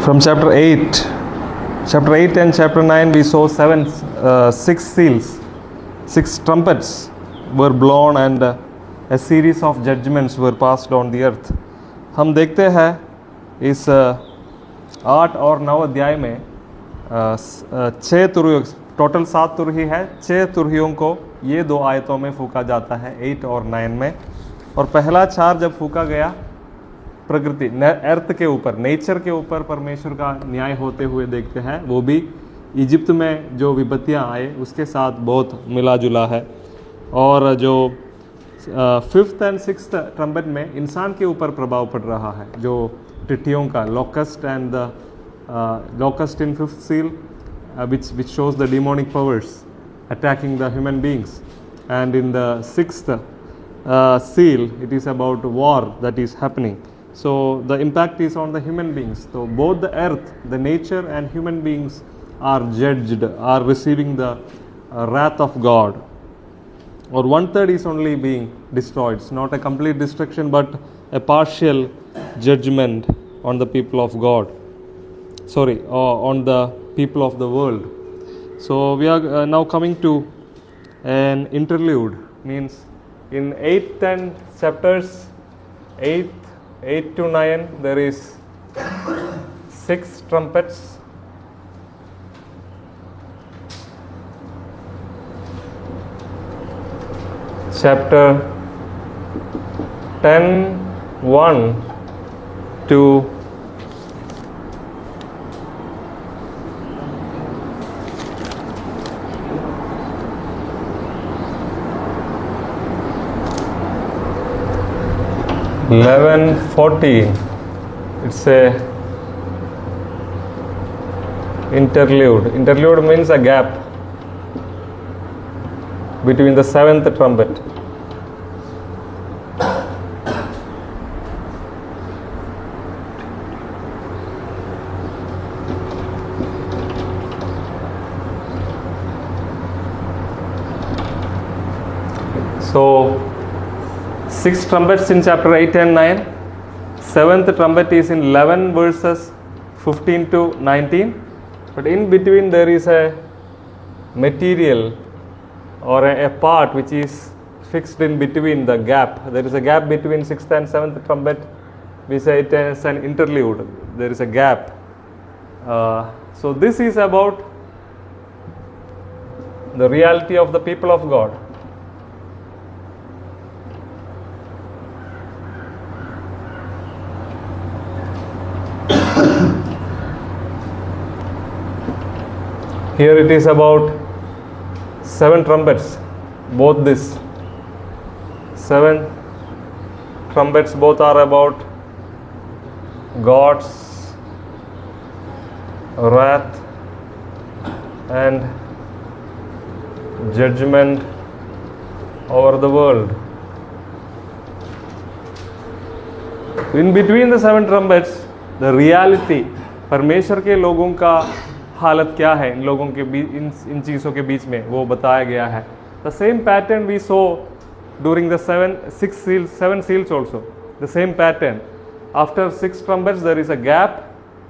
From chapter 8 and chapter 9, we saw six seals, six trumpets were blown, and a series of judgments were passed on the earth. हम देखते हैं इस 8 और 9 अध्याय में 6 तुरहियों, total 7 तुरही है, 6 तुरहियों को ये 2 आयतों में फूका जाता है, 8 और 9 में। और पहला 4 जब फूका गया, प्रकृति अर्थ के ऊपर, नेचर के ऊपर परमेश्वर का न्याय होते हुए देखते हैं। वो भी इजिप्ट में जो विपत्तियां आए उसके साथ बहुत मिला जुला है। और जो 5th and 6th ट्रम्पेट में इंसान के ऊपर प्रभाव पड़ रहा है, जो टिट्टियों का, locust and the locust in 5th seal which shows the demonic powers attacking the human beings, and in the 6th seal it is about war that is happening. So the impact is on the human beings. So both the earth, the nature, and human beings are judged, are receiving the wrath of God. Or 1/3 is only being destroyed. It's not a complete destruction, but a partial judgment on the people of God. On the people of the world. So we are now coming to an interlude. Means in 8 and chapters 8 to 9 there is 6 trumpets. Chapter 10 1 to 11-14. It's a interlude. Interlude means a gap between the 7th trumpet. So 6 trumpets in chapter 8 and 9. 7th trumpet is in 11 verses 15 to 19. But in between there is a material or a part which is fixed in between the gap. There is a gap between 6th and 7th trumpet. We say it as an interlude. There is a gap. So this is about the reality of the people of God. Here it is about 7 trumpets. Both these 7 trumpets both are about God's wrath and judgment over the world. In between the 7 trumpets, the reality, परमेश्वर के लोगों का हालत क्या है इन लोगों के बीच, इन चीज़ों के बीच में वो बताया गया है. The same pattern we saw during the 7 seals also. The same pattern. After 6 trumpets there is a gap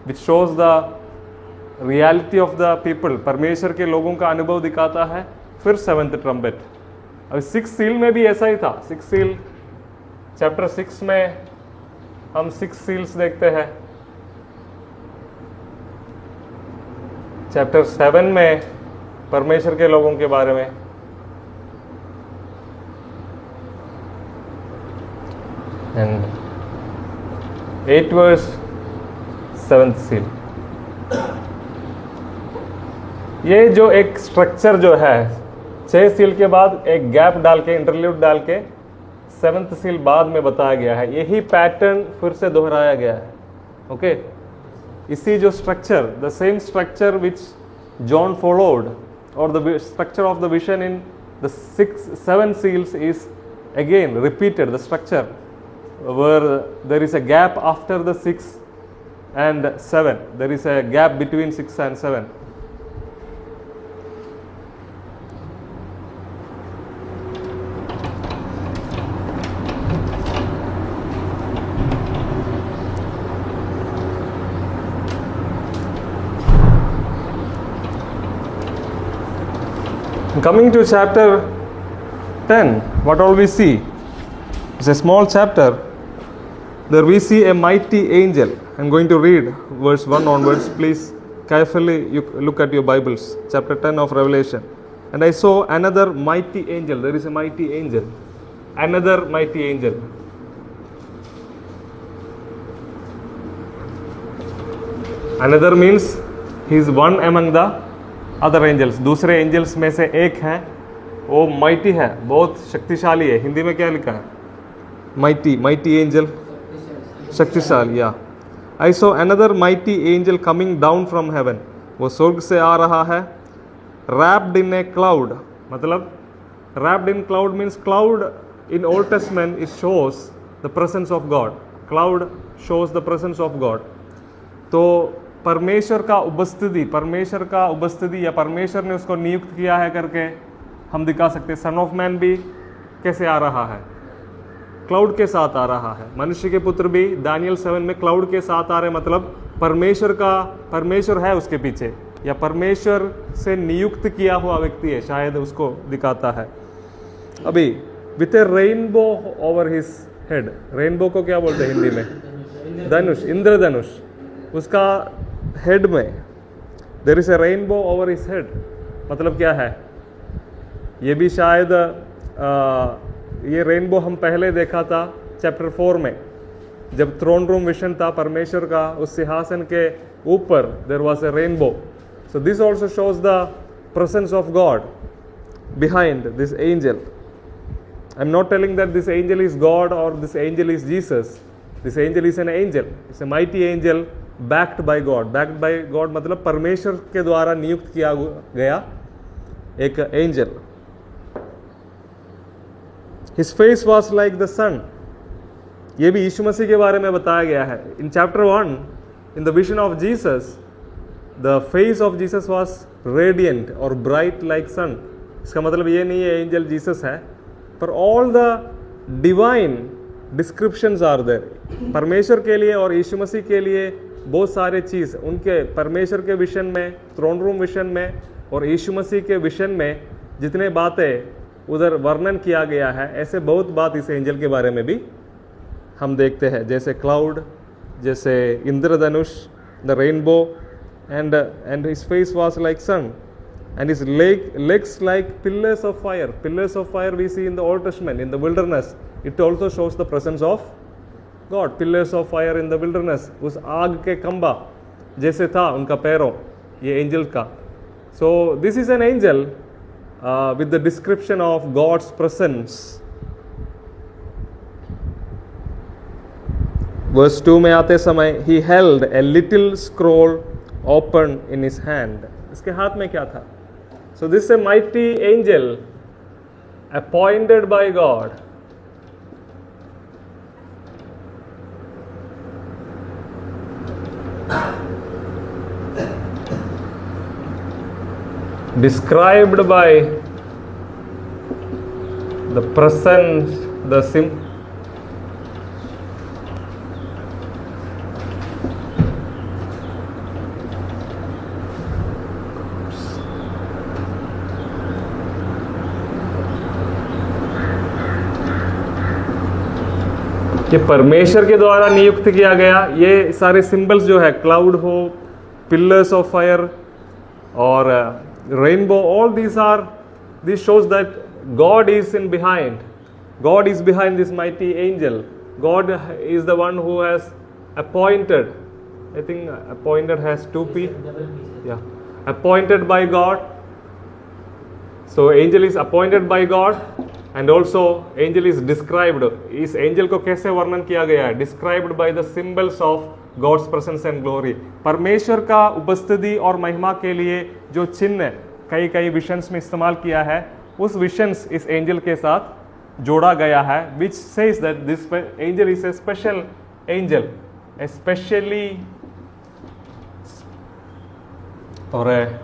which shows the reality of the people. परमेश्वर के लोगों का अनुभव दिखाता है. फिर 7th trumpet. अब 6 seal में भी ऐसा ही था. 6 seal chapter 6 में हम 6 seals देखते हैं. चैप्टर 7 में परमेश्वर के लोगों के बारे में. And 8 verse 7th seal. ये जो एक स्ट्रक्चर जो है, 6 सील के बाद एक गैप डाल के, इंटरल्यूड डाल के 7th seal बाद में बताया गया है. यही पैटर्न फिर से दोहराया गया है. ओके इसी जो structure, the same structure which John followed, और the structure of the vision in the 7 seals is again repeated. The structure where there is a gap after the 6 and 7, there is a gap between 6 and 7. Coming to chapter 10, what all we see? It's a small chapter. There we see a mighty angel. I'm going to read verse 1 onwards. Please carefully you look at your Bibles. Chapter 10 of Revelation. And I saw another mighty angel. There is a mighty angel. Another mighty angel. Another means he is one among the other angels. दूसरे angels में से एक है, वो mighty है, बहुत शक्तिशाली है. हिंदी में क्या लिखा है? Mighty angel. शक्तिशाली. Yeah. I saw another mighty angel coming down from heaven. वो स्वर्ग से आ रहा है. Wrapped in a cloud. मतलब wrapped in cloud means cloud in Old Testament it shows the presence of God. Cloud shows the presence of God. तो परमेश्वर का उपस्थिति या परमेश्वर ने उसको नियुक्त किया है करके हम दिखा सकते हैं. सन ऑफ मैन भी कैसे आ रहा है? क्लाउड के साथ आ रहा है. मनुष्य के पुत्र भी दानियल 7 में क्लाउड के साथ आ रहे, मतलब परमेश्वर है उसके पीछे, या परमेश्वर से नियुक्त किया हुआ व्यक्ति है, शायद उसको दिखाता है. अभी with A rainbow over his head. Rainbow को क्या बोलते हैं हिंदी में? धनुष, इंद्रधनुष. उसका हेड में there is a rainbow over his head. मतलब क्या है? ये भी शायद ये रेनबो हम पहले देखा था चैप्टर 4 में, जब थ्रोन रूम विजन था परमेश्वर का, उस सिंहासन के ऊपर there was a rainbow. So this also shows the presence of God behind this angel. I am not telling that this angel is God और this angel is Jesus. This angel is an angel. It's a mighty angel backed by God. Backed by God मतलब परमेश्वर के द्वारा नियुक्त किया गया एक angel. His face was like the sun. ये भी यीशु मसीह के बारे में बताया गया है. In chapter 1, in the vision of Jesus, the face of Jesus was radiant or bright like sun. इसका मतलब ये नहीं है एंजल जीसस है, पर all the divine descriptions are there. परमेश्वर के लिए और यीशु मसीह के लिए बहुत सारे चीज़ उनके परमेश्वर के विषन में, थ्रोन रूम विषन में और यीशु मसीह के विषन में जितने बातें उधर वर्णन किया गया है, ऐसे बहुत बात इस एंजल के बारे में भी हम देखते हैं, जैसे क्लाउड, जैसे इंद्रधनुष, the rainbow, and his face was like sun and his legs like pillars of fire. Pillars of fire we see in the Old Testament in the wilderness. It also shows the presence of God. Pillars of fire in the wilderness. उस आग के खंबा जैसे था उनका पैरों, ये angel का. So this is an angel with the description of God's presence. Verse 2 में आते समय he held a little scroll open in his hand. इसके हाथ में क्या था? So this is a mighty angel appointed by God. Described by the presence, the ये परमेश्वर के द्वारा नियुक्त किया गया. ये सारे सिंबल्स जो है, क्लाउड हो, पिलर्स ऑफ फायर और rainbow, all this shows that God is behind. God is behind this mighty angel. God is the one who has appointed. I think appointed has 2 P. Yeah, appointed by God. So angel is appointed by God and also angel is described. इस angel को कैसे वर्णन किया गया है? Described by the symbols of God's presence and glory. परमेश्वर का उपस्थिति और महिमा के लिए जो चिन्ह कई विशंस में इस्तेमाल किया है, उस विशंस इस एंजल के साथ जोड़ा गया है, which says that this angel is a special angel, especially or a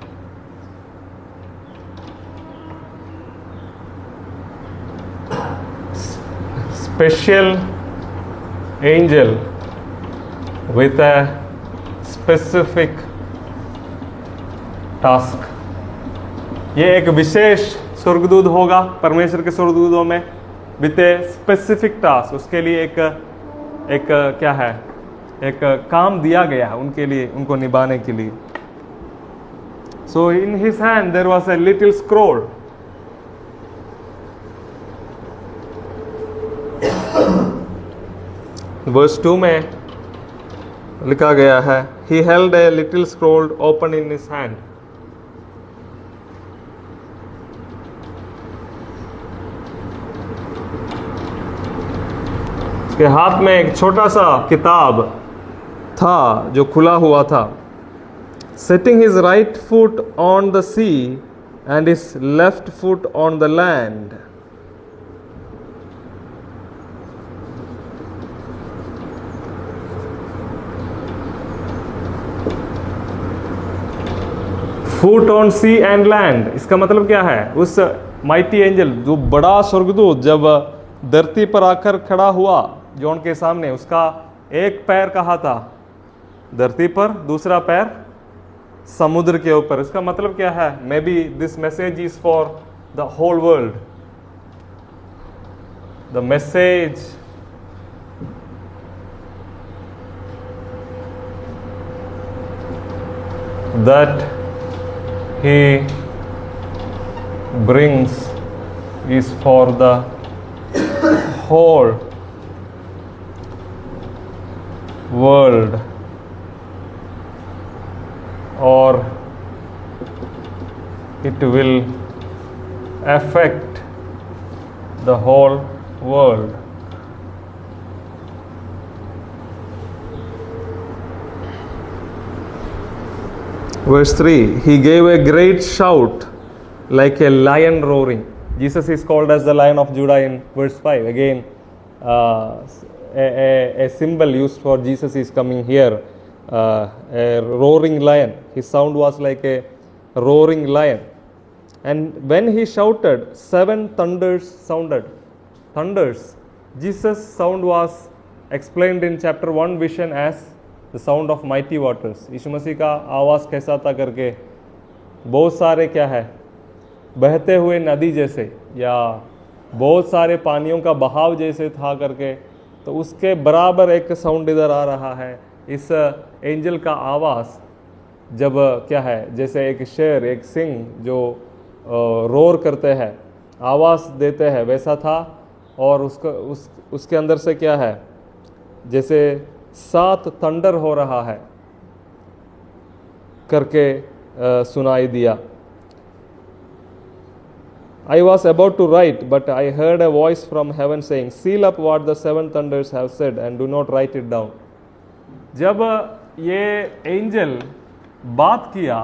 special angel with a specific task. ये एक विशेष स्वर्गदूत होगा परमेश्वर के स्वर्गदूतों में विद ए स्पेसिफिक टास्क, उसके लिए एक क्या है, एक काम दिया गया है उनके लिए, उनको निभाने के लिए. So in his hand there was a little scroll. Verse 2 में लिखा गया है, he held a little scroll open in his hand. उसके हाथ में एक छोटा सा किताब था जो खुला हुआ था. Setting his right foot on the sea and his left foot on the land. Foot on sea and land, इसका मतलब क्या है? उस माइटी एंजल, जो बड़ा स्वर्गदूत जब धरती पर आकर खड़ा हुआ जॉन के सामने, उसका एक पैर कहाँ था? धरती पर, दूसरा पैर समुद्र के ऊपर. इसका मतलब क्या है? Maybe this message is for the whole world. The message that he brings is for the whole world, or it will affect the whole world. Verse 3, he gave a great shout like a lion roaring. Jesus is called as the Lion of Judah in verse 5. Again, a symbol used for Jesus is coming here. A roaring lion. His sound was like a roaring lion. And when he shouted, 7 thunders sounded. Thunders. Jesus' sound was explained in chapter 1 vision as the sound of mighty waters. यीशु मसीह का आवाज़ कैसा था करके, बहुत सारे क्या है, बहते हुए नदी जैसे या बहुत सारे पानियों का बहाव जैसे था करके. तो उसके बराबर एक साउंड इधर आ रहा है. इस एंजल का आवाज़ जब क्या है, जैसे एक शेर, एक सिंह जो रोर करते हैं, आवाज़ देते हैं, वैसा था. और उसके अंदर से क्या है, जैसे 7 थंडर हो रहा है करके सुनाई दिया. I was about to write, but I heard a voice from heaven saying, seal up what the 7 thunders have said and do not write it down. जब ये एंजल बात किया,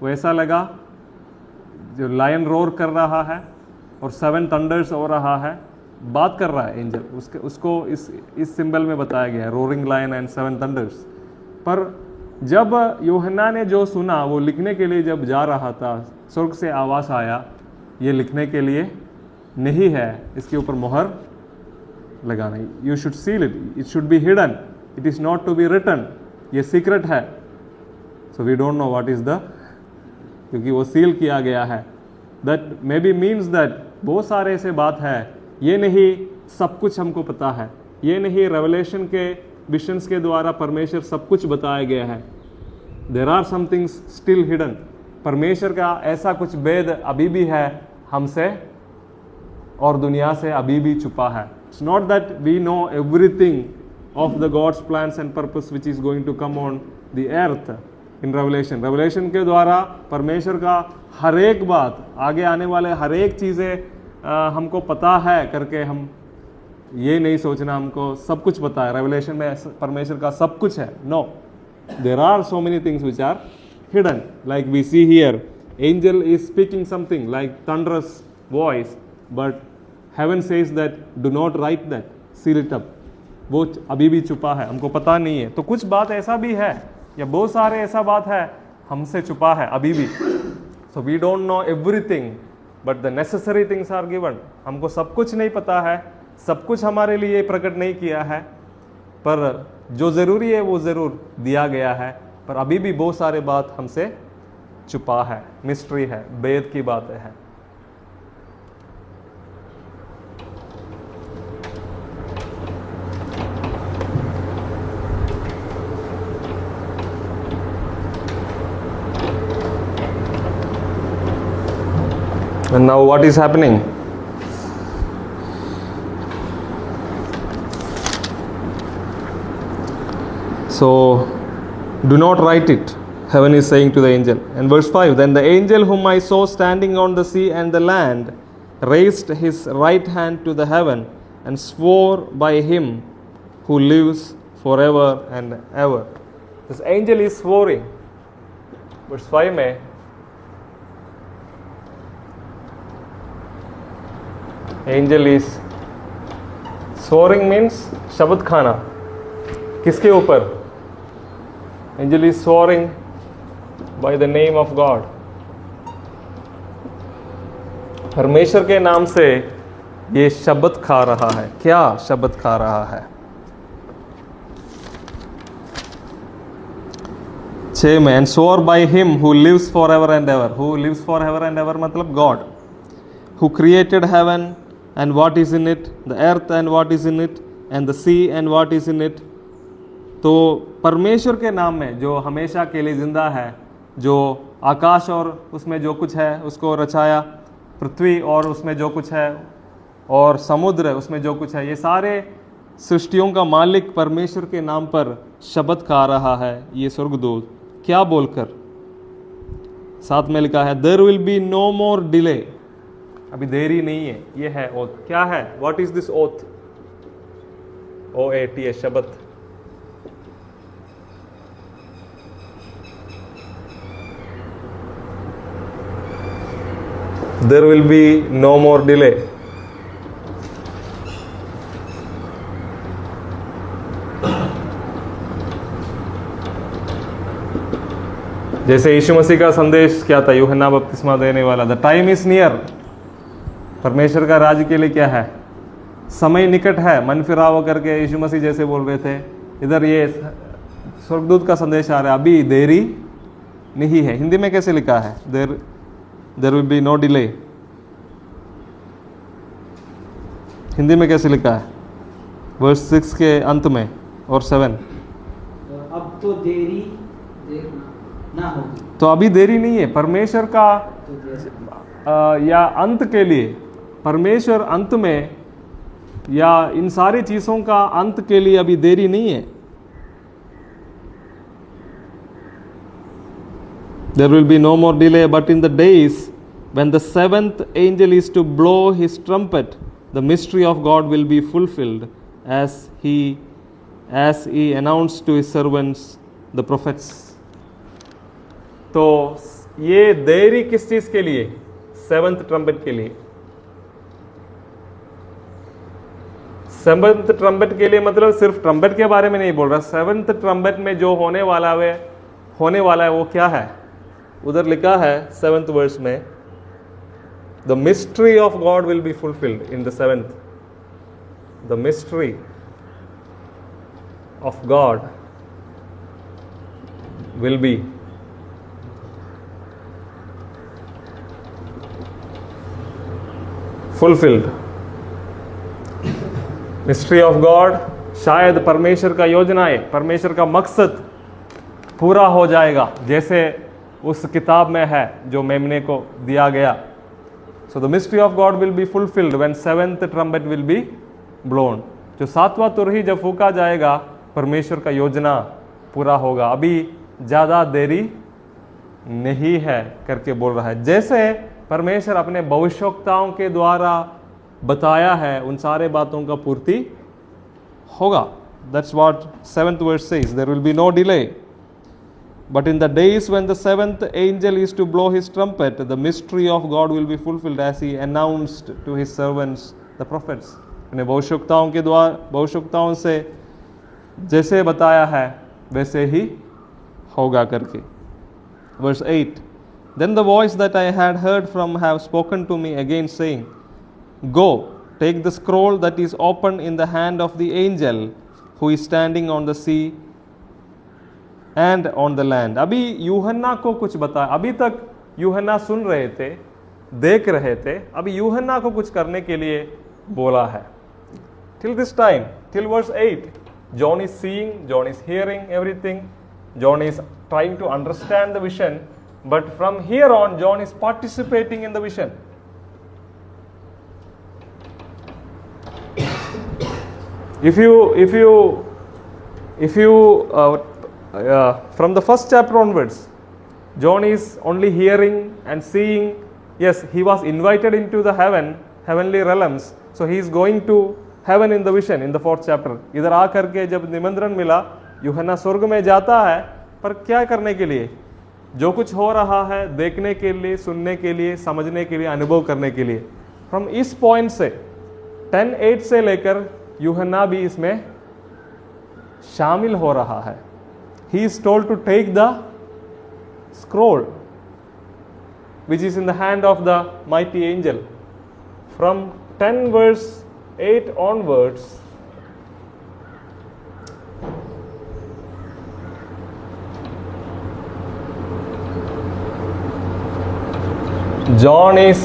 वैसा लगा जो लायन रोर कर रहा है और 7 थंडर्स हो रहा है, बात कर रहा है एंजल. उसको इस सिंबल में बताया गया है, रोरिंग लायन एंड 7 थंडर्स. पर जब यूहन्ना ने जो सुना, वो लिखने के लिए जब जा रहा था, स्वर्ग से आवाज़ आया, ये लिखने के लिए नहीं है, इसके ऊपर मोहर लगाना. You should seal it, it should be hidden, it is not to be written. ये सीक्रेट है. So we don't know what is the, क्योंकि वो सील किया गया है. That may be means that बहुत सारे ऐसे बात है, ये नहीं सब कुछ हमको पता है, ये नहीं रेवलेशन के विजन्स के द्वारा परमेश्वर सब कुछ बताया गया है. There are some things still hidden. परमेश्वर का ऐसा कुछ भेद अभी भी है हमसे और दुनिया से अभी भी छुपा है. It's not that we know everything of the God's plans and purpose which is going to come on the earth in revelation. Revelation के द्वारा परमेश्वर का हर एक बात, आगे आने वाले हर एक चीज़ें हमको पता है करके हम ये नहीं सोचना हमको सब कुछ पता है. रेवलेशन में परमेश्वर का सब कुछ है. No, there are so many things which are hidden. Like we see here, angel is speaking something like thunderous voice, but heaven says that do not write that, seal it up. वो अभी भी छुपा है, हमको पता नहीं है. तो कुछ बात ऐसा भी है, या बहुत सारे ऐसा बात है हमसे छुपा है अभी भी. So we don't know everything, but the necessary things are given. हमको सब कुछ नहीं पता है, सब कुछ हमारे लिए प्रकट नहीं किया है, पर जो ज़रूरी है वो ज़रूर दिया गया है. पर अभी भी बहुत सारे बात हमसे छुपा है, मिस्ट्री है, भेद की बातें हैं. And now what is happening? So, do not write it, heaven is saying to the angel. And verse 5, then the angel whom I saw standing on the sea and the land raised his right hand to the heaven and swore by him who lives forever and ever. This angel is swearing. Verse 5 में angel is swearing means शब्द खाना. किसके ऊपर? Angel is swearing by the name of God. परमेश्वर के नाम से ये शब्द खा रहा है. क्या शब्द खा रहा है? 6 में, and swore by him who lives forever and ever. Who lives forever and ever मतलब God, who created heaven and what is in it, the earth and what is in it, and the sea and what is in it. तो परमेश्वर के नाम में जो हमेशा के लिए जिंदा है, जो आकाश और उसमें जो कुछ है उसको रचाया, पृथ्वी और उसमें जो कुछ है, और समुद्र उसमें जो कुछ है, ये सारे सृष्टियों का मालिक परमेश्वर के नाम पर शब्द खा रहा है. ये स्वर्गदूत क्या बोलकर? साथ में लिखा है there will be no more delay. अभी देरी नहीं है. ये है ओथ. क्या है? What is this oath? OAT शब्द. There will be no more delay. जैसे यीशु मसीह का संदेश क्या था? यूहन्ना बपतिस्मा देने वाला, द टाइम इज नियर. परमेश्वर का राज्य के लिए क्या है? समय निकट है. मन फिराव करके यीशु मसीह जैसे बोल रहे थे. इधर ये स्वर्गदूत का संदेश आ रहा है, अभी देरी नहीं है. हिंदी में कैसे लिखा है? There will be no delay. Hindi में कैसे लिखा है? वर्स 6 के अंत में और 7. अब तो देर ना होगी. तो अभी देरी नहीं है. परमेश्वर का या अंत के लिए, परमेश्वर अंत में या इन सारी चीज़ों का अंत के लिए अभी देरी नहीं है. There will be no more delay, but in the days when the seventh angel is to blow his trumpet, the mystery of God will be fulfilled as he announced to his servants the prophets. तो ये देरी किस चीज के लिए? Seventh trumpet के लिए. Seventh trumpet के लिए मतलब सिर्फ ट्रम्पेट के बारे में नहीं बोल रहा. सेवंथ ट्रम्पेट में जो होने वाला है वो क्या है? उधर लिखा है 7th वर्स में, the mystery of God will be fulfilled in the 7th. The mystery of God will be fulfilled. Mystery of God, शायद परमेश्वर का योजनाएं, परमेश्वर का मकसद पूरा हो जाएगा जैसे उस किताब में है जो मेमने को दिया गया. So the mystery of God will be fulfilled when 7th trumpet will be blown. जो 7वां तुरही जब फूका जाएगा, परमेश्वर का योजना पूरा होगा. अभी ज़्यादा देरी नहीं है करके बोल रहा है. जैसे परमेश्वर अपने भविष्यवक्ताओं के द्वारा बताया है, उन सारे बातों का पूर्ति होगा. That's what 7th verse says. There will be no delay. But in the days when the 7th angel is to blow his trumpet, the mystery of God will be fulfilled as he announced to his servants the prophets. अपने भविष्यवक्ताओं से जैसे बताया है वैसे ही होगा करके. Verse 8. Then the voice that I had heard from have spoken to me again, saying, Go, take the scroll that is opened in the hand of the angel who is standing on the sea and on the land. अभी यूहन्ना को कुछ बताया. अभी तक यूहन्ना सुन रहे थे, देख रहे थे. अभी यूहन्ना को कुछ करने के लिए बोला है. Till this time, till verse 8, John is seeing, John is hearing everything, John is trying to understand the vision, but from here on John is participating in the vision. If you from the first chapter onwards, John is only hearing and seeing. Yes, he was invited into the heavenly realms, so he is going to heaven in the vision in the 4th chapter. इधर आ करके जब निमंत्रण मिला, यूहन्ना स्वर्ग में जाता है, पर क्या करने के लिए? जो कुछ हो रहा है देखने के लिए, सुनने के लिए, समझने के लिए, अनुभव करने के लिए. फ्रॉम इस पॉइंट से 10:8 से लेकर यूहन्ना भी इसमें शामिल हो रहा है. He is told to take the scroll which is in the hand of the mighty angel. From 10 verse 8 onwards, John is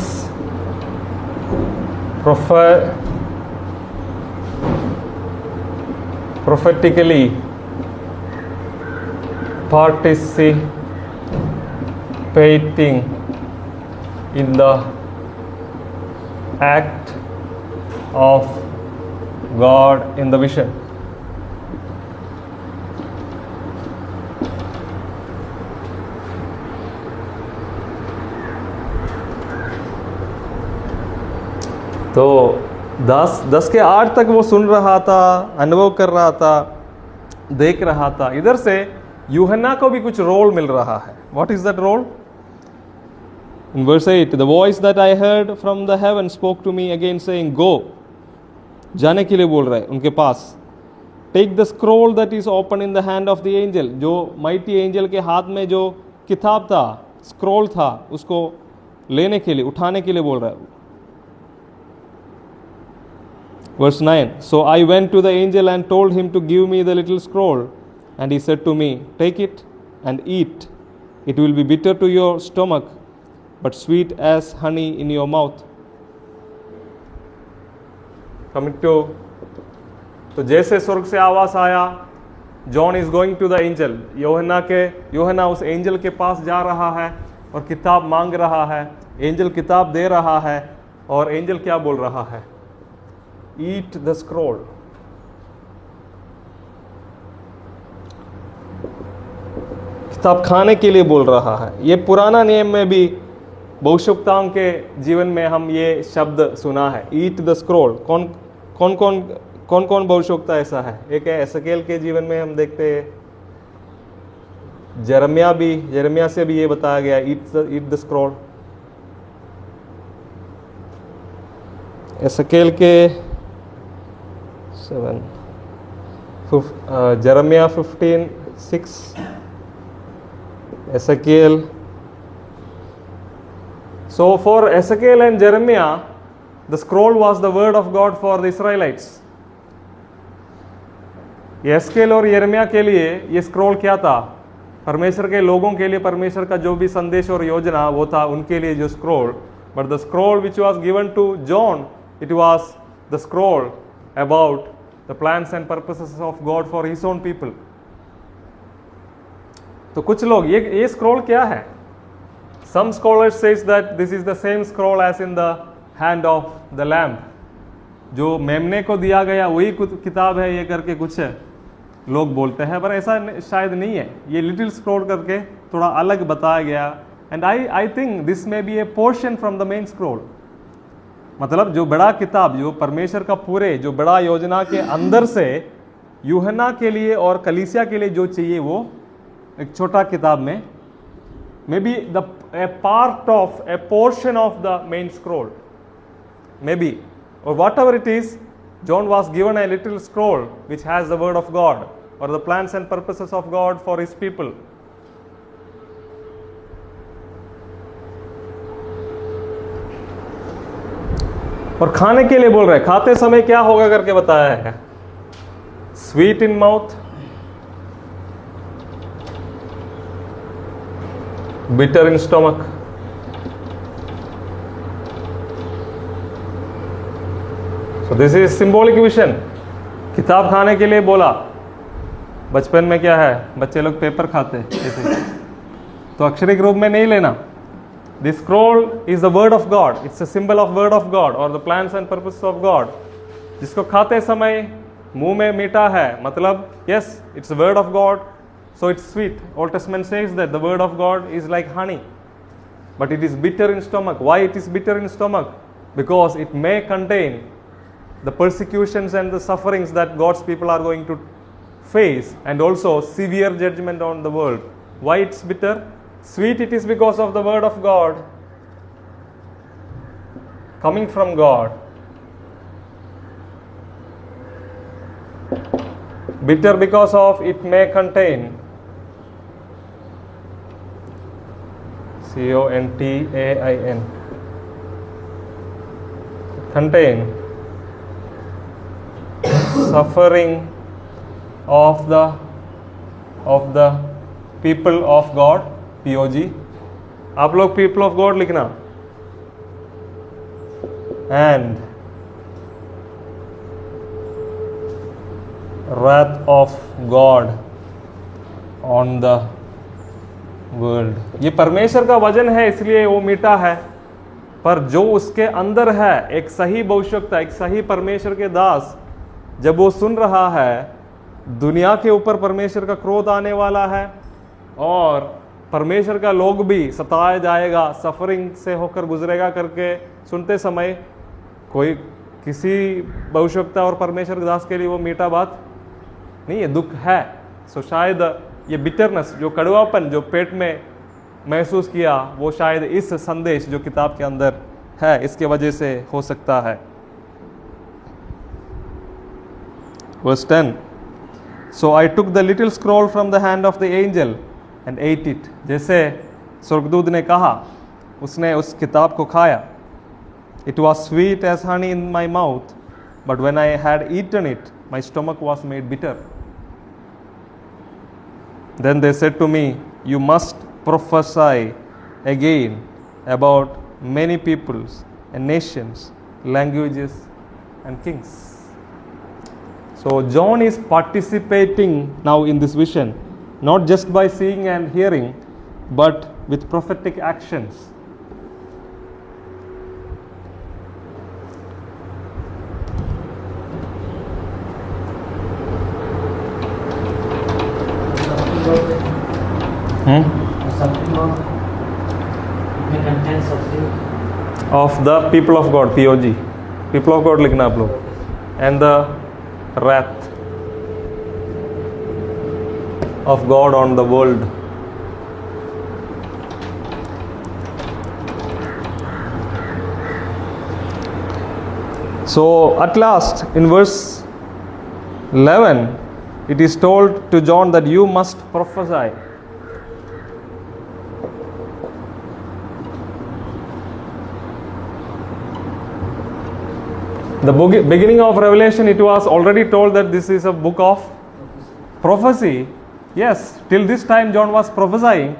prophetically participating in the act of God in the vision. तो 10 के 8 तक वो सुन रहा था, अनुभव कर रहा था, देख रहा था. इधर से यूहन्ना को भी कुछ रोल मिल रहा है. What is that role? In verse 8, the voice that I heard from the heaven spoke to me again saying, go. जाने के लिए बोल रहा है उनके पास. Take the scroll that is open in the hand of the angel. जो mighty angel के हाथ में जो किताब था, scroll था, उसको लेने के लिए, उठाने के लिए बोल रहा है. Verse 9, so I went to the angel and told him to give me the little scroll. And he said to me, take it and eat. It will be bitter to your stomach, but sweet as honey in your mouth. Coming to, तो जैसे स्वर्ग से आवाज आया, John is going to the angel. यूहन्ना उस angel के पास जा रहा है और किताब मांग रहा है. एंजल किताब दे रहा है और एंजल क्या बोल रहा है? Eat the scroll. किताब खाने के लिए बोल रहा है. ये पुराना नियम में भी भविष्यवक्ताओं के जीवन में हम ये शब्द सुना है, ईट द स्क्रोल. कौन भविष्यवक्ता ऐसा है? एक है एसकेल के जीवन में हम देखते हैं. जरमिया से भी ये बताया गया, ईट द स्क्रोल. एसकेल के 7 Jeremiah 15:6, Ezekiel. So for Ezekiel and Jeremiah, the scroll was the word of God for the Israelites. SQL और यिर्मयाह के लिए ये स्क्रोल क्या था? परमेश्वर के लोगों के लिए परमेश्वर का जो भी संदेश और योजना वो था उनके लिए जो scroll. But the scroll which was given to John, it was the scroll about the plans and purposes of God for his own people. तो कुछ लोग ये स्क्रोल क्या है? Some scholars says that this is the same scroll as in the hand of the lamb. जो मेमने को दिया गया वही किताब है ये करके कुछ लोग बोलते हैं, पर ऐसा शायद नहीं है. ये लिटिल स्क्रोल करके थोड़ा अलग बताया गया. And I think this may be a portion from the main scroll. मतलब जो बड़ा किताब, जो परमेश्वर का पूरे जो बड़ा योजना के अंदर से यूहन्ना के लिए और कलीसिया के लिए जो चाहिए वो एक छोटा किताब में maybe a part of a portion of the main scroll, maybe, or whatever it is. John was given a little scroll which has the word of God or the plans and purposes of God for his people. और खाने के लिए बोल रहे हैं. खाते समय क्या होगा करके बताया है? Sweet in mouth, bitter in stomach. So this is symbolic vision. किताब खाने के लिए बोला. बचपन में क्या है, बच्चे लोग पेपर खाते हैं, तो अक्षरिक रूप में नहीं लेना. This scroll is the word of God. It's a symbol of word of God or the plans and purposes of God. जिसको खाते समय मुंह में मीठा है, मतलब yes, it's the word of God, so it's sweet. Old Testament says that the word of God is like honey, but it is bitter in stomach. Why it is bitter in stomach? Because it may contain the persecutions and the sufferings that God's people are going to face, and also severe judgment on the world. Why it's bitter? Sweet it is because of the word of God coming from God. Bitter because of it may contain contain, contain suffering of the people of God, POG. आप लोग people of God लिखना, and wrath of God on the world. ये परमेश्वर का वचन है, इसलिए वो मीठा है, पर जो उसके अंदर है, एक सही भविष्यवक्ता, एक सही परमेश्वर के दास, जब वो सुन रहा है दुनिया के ऊपर परमेश्वर का क्रोध आने वाला है और परमेश्वर का लोग भी सताया जाएगा, सफरिंग से होकर गुजरेगा करके सुनते समय, कोई किसी भविष्यवक्ता और परमेश्वर के दास के लिए वो मीठा बात नहीं है, दुख है. सो शायद ये बिटरनेस, जो कड़वापन जो पेट में महसूस किया, वो शायद इस संदेश जो किताब के अंदर है इसके वजह से हो सकता है. Verse 10. So I took the little scroll from the hand of the angel and ate it. जैसे स्वर्गदूत ने कहा, उसने उस किताब को खाया. It was sweet as honey in my mouth, but when I had eaten it, my stomach was made bitter. Then they said to me, you must prophesy again about many peoples and nations, languages and kings. So John is participating now in this vision, not just by seeing and hearing, but with prophetic actions. Of the people of God, POG. People of God लिखना आप लोग. And the wrath of God on the world. So at last in verse 11 it is told to John that you must prophesy. The beginning of Revelation, it was already told that this is a book of prophecy. Yes, till this time John was prophesying,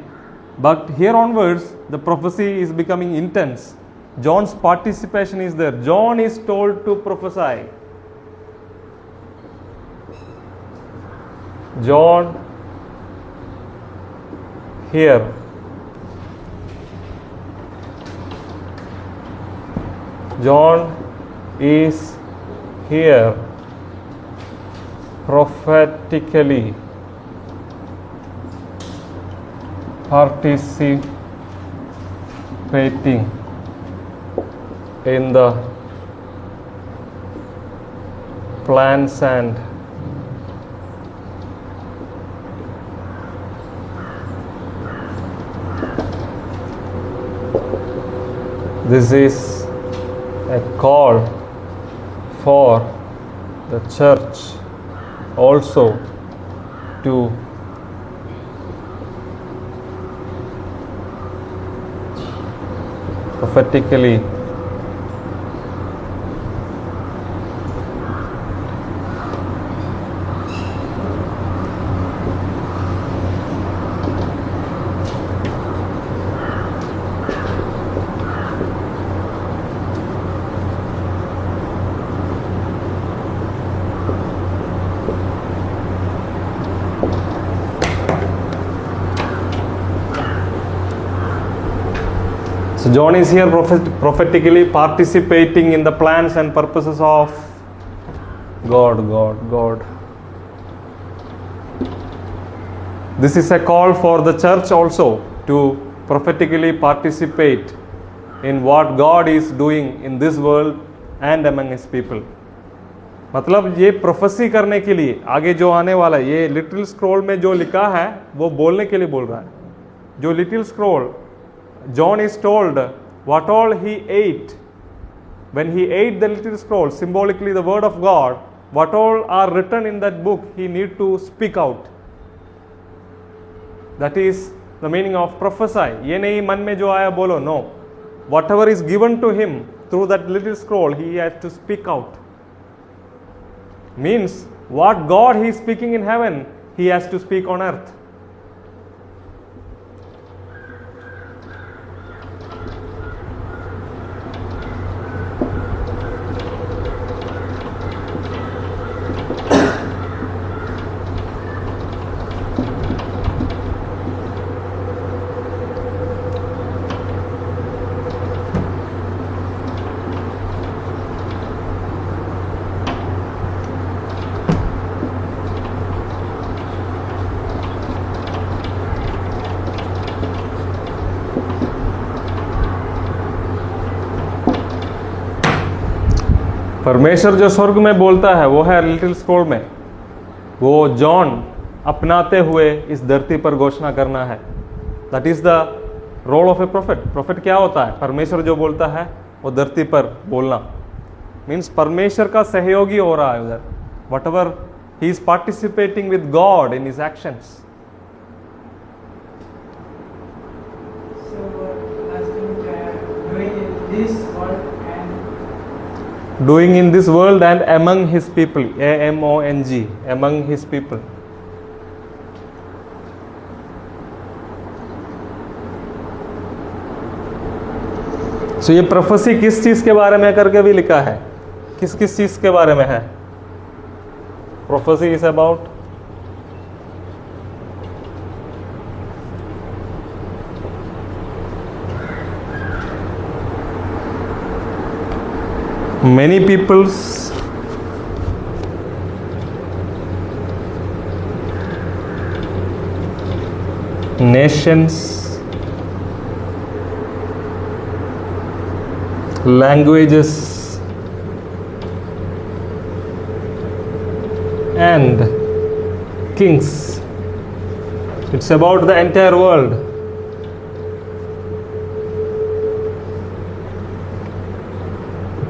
but here onwards the prophecy is becoming intense. John's participation is there. John is told to prophesy. John here John is here prophetically participating in the plans and this is a call for the church also to prophetically So John is here prophetically participating in the plans and purposes of God. This is a call for the church also to prophetically participate in what God is doing in this world and among His people. मतलब ये prophecy करने के लिए आगे जो आने वाला है, ये लिटिल स्क्रॉल में जो लिखा है वो बोलने के लिए बोल रहा है. जो little scroll, John is told what all he ate. When he ate the little scroll, symbolically the word of God, what all are written in that book, he need to speak out. That is the meaning of prophesy. ये नहीं मन में जो आया बोलो, no. Whatever is given to him through that little scroll, he has to speak out. Means what God he is speaking in heaven, he has to speak on earth. परमेश्वर जो स्वर्ग में बोलता है वो है लिटिल स्क्रॉल में, वो जॉन अपनाते हुए इस धरती पर घोषणा करना है. That is the role of a prophet. Prophet क्या होता है? परमेश्वर जो बोलता है वो धरती पर बोलना. मीन्स परमेश्वर का सहयोगी हो रहा है उधर. What ever he is participating with God in his actions. Doing in this world and among his people, AMONG, among his people. So ये प्रोफेसी किस चीज के बारे में करके भी लिखा है? किस किस चीज के बारे में है? Prophecy is about many peoples, nations, languages, and kings. It's about the entire world.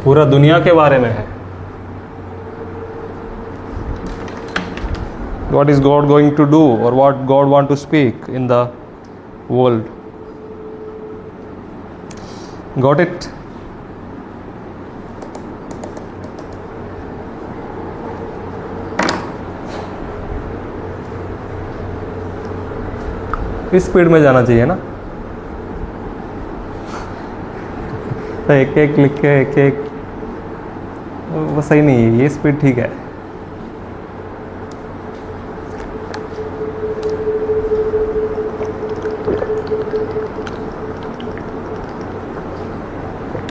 पूरा दुनिया के बारे में है. What is God going to do, or what God want to speak in the world? Got it? इस speed में जाना चाहिए ना, एक एक लिख के एक एक वो सही नहीं है. ये स्पीड ठीक है.